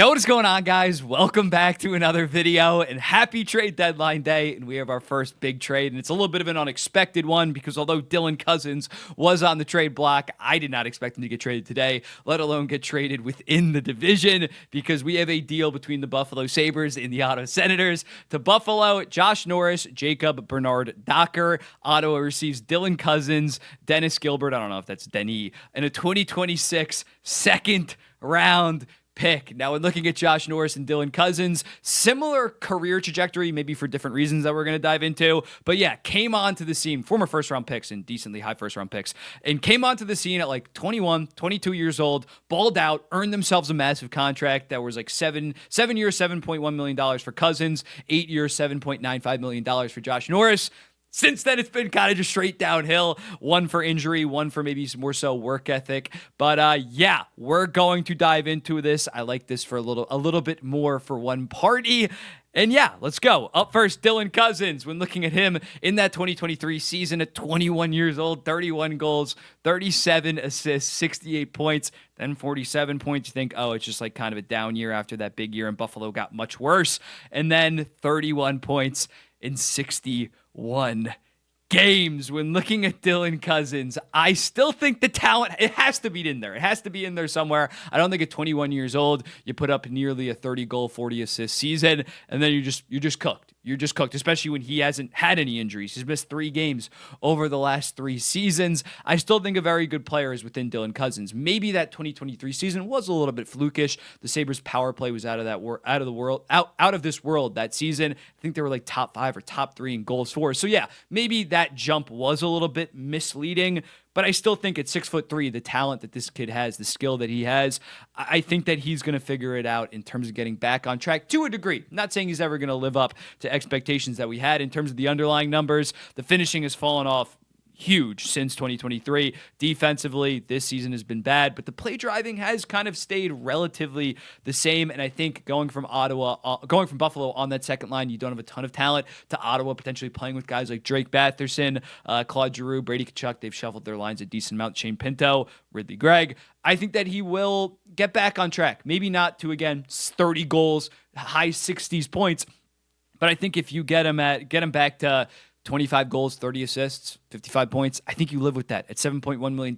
Yo, what is going on, guys? Welcome back to another video and happy trade deadline day. And we have our first big trade, and it's a little bit of an unexpected one because although Dylan Cozens was on the trade block, I did not expect him to get traded today, let alone get traded within the division, because we have a deal between the Buffalo Sabres and the Ottawa Senators. To Buffalo, Josh Norris, Jacob Bernard Docker. Ottawa receives Dylan Cozens, Dennis Gilbert, I don't know if that's Denis, and a 2026 second round pick. Now, when looking at Josh Norris and Dylan Cozens, similar career trajectory, maybe for different reasons that we're going to dive into. But yeah, came onto the scene, former first-round picks and decently high first-round picks, and came onto the scene at like 21, 22 years old, balled out, earned themselves a massive contract that was like seven years, $7.1 million for Cozens, 8 years, $7.95 million for Josh Norris. Since then, it's been kind of just straight downhill. One for injury, one for maybe more so work ethic. But yeah, we're going to dive into this. I like this for a little bit more for one party. And yeah, let's go. Up first, Dylan Cozens. When looking at him in that 2023 season at 21 years old, 31 goals, 37 assists, 68 points, then 47 points. You think, oh, it's just like kind of a down year after that big year, and Buffalo got much worse. And then 31 points in 61 games. When looking at Dylan Cozens, I still think the talent, it has to be in there. It has to be in there somewhere. I don't think at 21 years old, you put up nearly a 30-goal, 40-assist season, and then you're just cooked. You're just cooked, especially when he hasn't had any injuries. He's missed 3 games over the last 3 seasons. I still think a very good player is within Dylan Cozens. Maybe that 2023 season was a little bit flukish. The Sabres power play was out of this world that season. I think they were like top 5 or top 3 in goals for. So yeah, maybe that jump was a little bit misleading. But I still think at 6'3", the talent that this kid has, the skill that he has, I think that he's going to figure it out in terms of getting back on track to a degree. I'm not saying he's ever going to live up to expectations that we had in terms of the underlying numbers. The finishing has fallen off huge since 2023. Defensively, this season has been bad, but the play driving has kind of stayed relatively the same. And I think going from Buffalo on that second line, you don't have a ton of talent, to Ottawa potentially playing with guys like Drake Batherson, Claude Giroux, Brady Tkachuk. They've shuffled their lines a decent amount. Shane Pinto, Ridley Gregg. I think that he will get back on track. Maybe not to, again, 30 goals, high 60s points, but I think if you get him back to 25 goals, 30 assists, 55 points, I think you live with that at $7.1 million.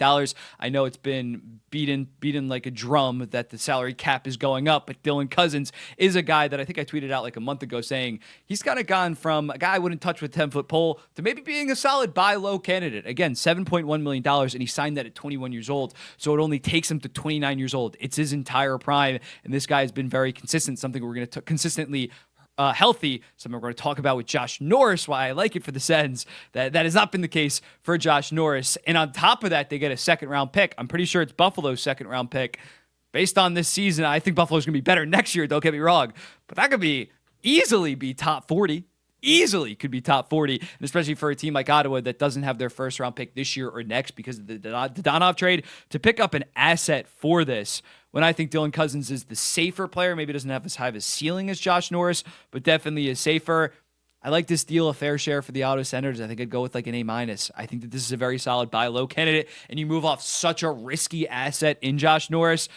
I know it's been beaten like a drum that the salary cap is going up, but Dylan Cozens is a guy that I think I tweeted out like a month ago saying he's kind of gone from a guy I wouldn't touch with a 10-foot pole to maybe being a solid buy low candidate. Again, $7.1 million, and he signed that at 21 years old, so it only takes him to 29 years old. It's his entire prime, and this guy has been very consistent, something we're going to consistently healthy, something we're going to talk about with Josh Norris, why I like it for the Sens. That has not been the case for Josh Norris. And on top of that, they get a second-round pick. I'm pretty sure it's Buffalo's second-round pick. Based on this season, I think Buffalo's going to be better next year, don't get me wrong. But that could easily be top 40. Easily could be top 40, and especially for a team like Ottawa that doesn't have their first-round pick this year or next because of the Donov trade, to pick up an asset for this, when I think Dylan Cozens is the safer player. Maybe doesn't have as high of a ceiling as Josh Norris, but definitely is safer. I like this deal, a fair share for the Ottawa Senators. I think I'd go with like an A-. I think that this is a very solid buy low candidate, and you move off such a risky asset in Josh Norris.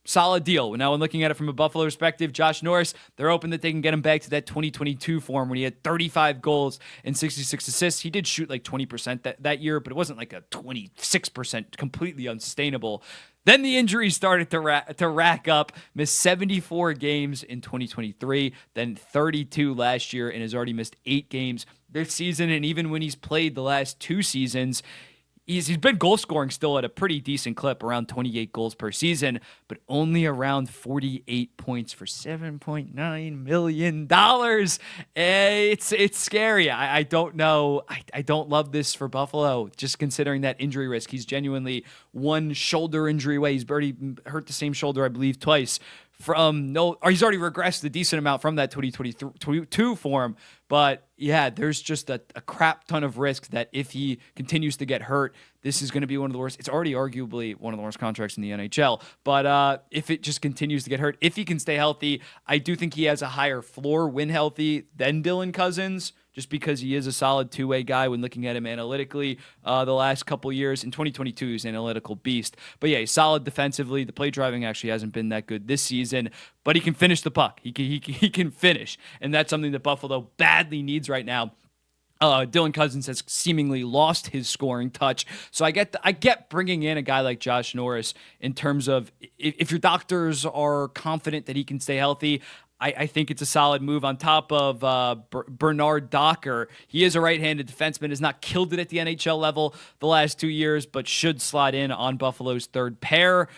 Solid deal. Now, when looking at it from a Buffalo perspective, Josh Norris, they're hoping that they can get him back to that 2022 form when he had 35 goals and 66 assists. He did shoot like 20% that year, but it wasn't like a 26%, completely unsustainable. Then the injuries started to rack up. Missed 74 games in 2023, then 32 last year, and has already missed 8 games this season. And even when he's played the last 2 seasons, he's been goal scoring still at a pretty decent clip, around 28 goals per season, but only around 48 points for $7.9 million. It's scary. I don't know. I don't love this for Buffalo, just considering that injury risk. He's genuinely one shoulder injury away. He's already hurt the same shoulder, I believe, twice. He's already regressed a decent amount from that 2022 form. But yeah, there's just a crap ton of risk that if he continues to get hurt, this is going to be one of the worst. It's already arguably one of the worst contracts in the NHL. But if it just continues to get hurt, if he can stay healthy, I do think he has a higher floor when healthy than Dylan Cozens, just because he is a solid two-way guy when looking at him analytically the last couple years. In 2022, he's an analytical beast. But yeah, he's solid defensively. The play driving actually hasn't been that good this season, but he can finish the puck. He can finish, and that's something that Buffalo badly needs right now. Dylan Cozens has seemingly lost his scoring touch. So I get bringing in a guy like Josh Norris in terms of if your doctors are confident that he can stay healthy. I think it's a solid move on top of Bernard Docker. He is a right-handed defenseman, has not killed it at the NHL level the last 2 years, but should slide in on Buffalo's third pair.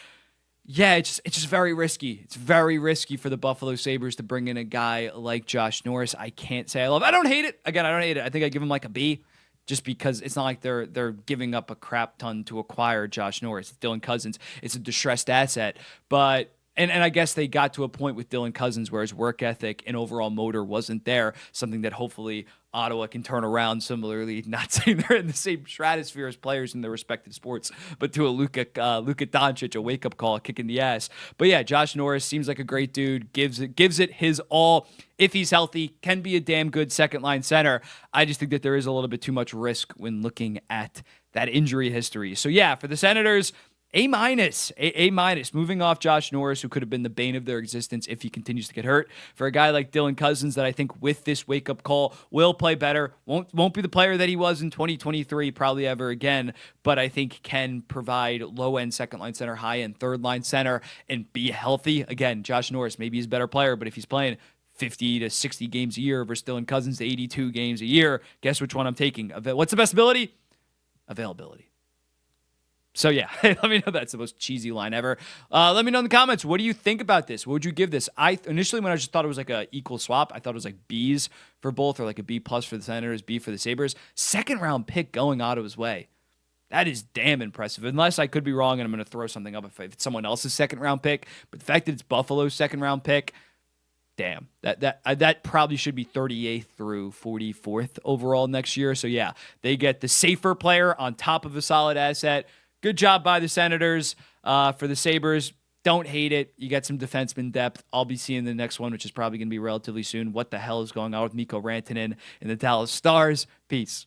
Yeah, it's just very risky. It's very risky for the Buffalo Sabres to bring in a guy like Josh Norris. I can't say I love it. I don't hate it. Again, I don't hate it. I think I give him like a B, just because it's not like they're giving up a crap ton to acquire Josh Norris. It's Dylan Cozens. It's a distressed asset. But and I guess they got to a point with Dylan Cozens where his work ethic and overall motor wasn't there, something that hopefully Ottawa can turn around. Similarly, not saying they're in the same stratosphere as players in their respective sports, but to a Luka Doncic, a wake-up call, a kick in the ass. But yeah, Josh Norris seems like a great dude, gives it his all. If he's healthy, can be a damn good second-line center. I just think that there is a little bit too much risk when looking at that injury history. So yeah, for the Senators, A-, moving off Josh Norris, who could have been the bane of their existence if he continues to get hurt. For a guy like Dylan Cozens that I think with this wake-up call will play better, won't be the player that he was in 2023 probably ever again, but I think can provide low-end second-line center, high-end third-line center, and be healthy. Again, Josh Norris, maybe he's a better player, but if he's playing 50 to 60 games a year versus Dylan Cozens to 82 games a year, guess which one I'm taking? What's the best ability? Availability. So yeah, let me know. That's the most cheesy line ever. Let me know in the comments. What do you think about this? What would you give this? Initially, when I just thought it was like a equal swap, I thought it was like B's for both, or like a B plus for the Senators, B for the Sabres. Second round pick going Ottawa's way. That is damn impressive. Unless I could be wrong, and I'm going to throw something up if it's someone else's second round pick. But the fact that it's Buffalo's second round pick, damn, that probably should be 38th through 44th overall next year. So yeah, they get the safer player on top of a solid asset. Good job by the Senators. For the Sabres, don't hate it. You get some defenseman depth. I'll be seeing the next one, which is probably going to be relatively soon. What the hell is going on with Mikko Rantanen and the Dallas Stars? Peace.